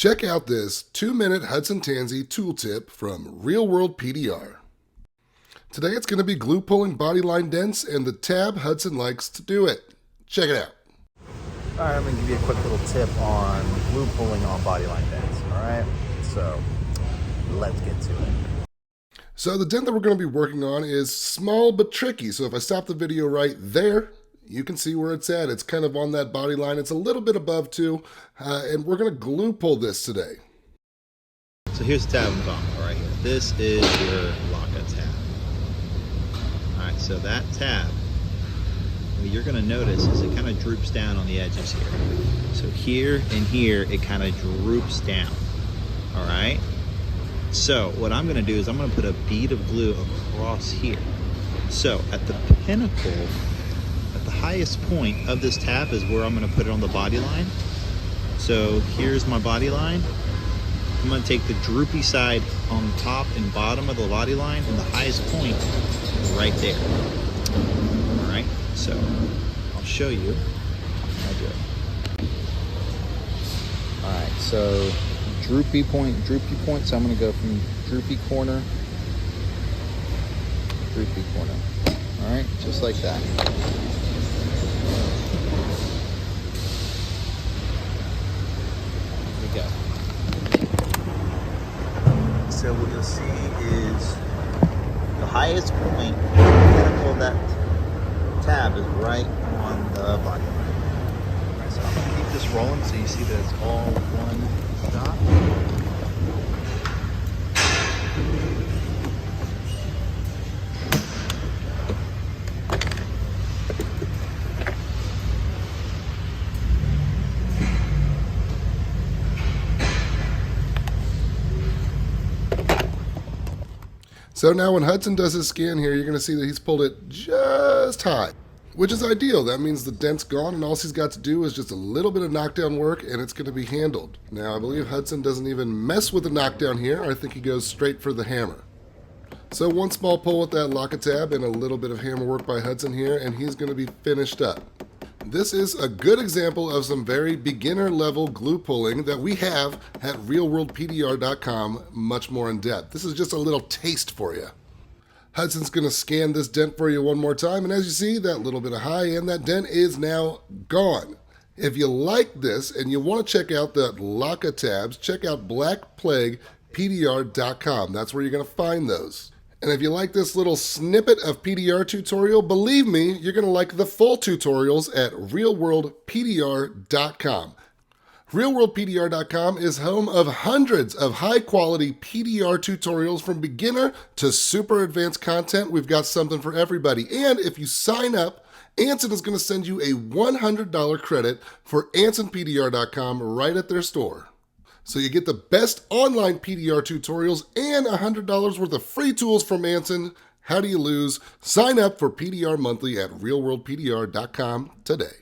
Check out this 2-minute Hudson Tansey tool tip from Real World PDR. Today it's going to be glue pulling body line dents and the tab Hudson likes to do it. Check it out. Alright, I'm going to give you a quick little tip on glue pulling on body line dents. Alright, so let's get to it. So the dent that we're going to be working on is small but tricky. So if I stop the video right there, you can see where it's at. It's kind of on that body line. It's a little bit above too. And we're going to glue pull this today. So here's the tab I'm talking about right here. This is your lockout tab. Alright, so that tab, what you're going to notice is it kind of droops down on the edges here. So here and here, it kind of droops down. Alright? So what I'm going to do is I'm going to put a bead of glue across here. So at the pinnacle, at the highest point of this tab is where I'm going to put it on the body line. So here's my body line. I'm going to take the droopy side on top and bottom of the body line and the highest point right there. Alright, so I'll show you how I do it. Alright, so droopy point, so I'm going to go from droopy corner, alright, just like that. There we go. So what you'll see is the highest point, the pinnacle of that tab is right on the body line. Alright, so I'm going to keep this rolling so you see that it's all one shot. So now when Hudson does his scan here, you're going to see that he's pulled it just high, which is ideal. That means the dent's gone and all he's got to do is just a little bit of knockdown work and it's going to be handled. Now I believe Hudson doesn't even mess with the knockdown here. I think he goes straight for the hammer. So one small pull with that locket tab and a little bit of hammer work by Hudson here and he's going to be finished up. This is a good example of some very beginner level glue pulling that we have at realworldpdr.com much more in depth. This is just a little taste for you. Hudson's going to scan this dent for you one more time, and as you see, that little bit of high end, that dent is now gone. If you like this and you want to check out the Locka tabs, check out blackplaguepdr.com. That's where you're going to find those. And if you like this little snippet of PDR tutorial, believe me, you're going to like the full tutorials at realworldpdr.com. RealWorldPDR.com is home of hundreds of high-quality PDR tutorials from beginner to super advanced content. We've got something for everybody. And if you sign up, Anson is going to send you a $100 credit for AnsonPDR.com right at their store. So you get the best online PDR tutorials and $100 worth of free tools from Anson. How do you lose? Sign up for PDR Monthly at RealWorldPDR.com today.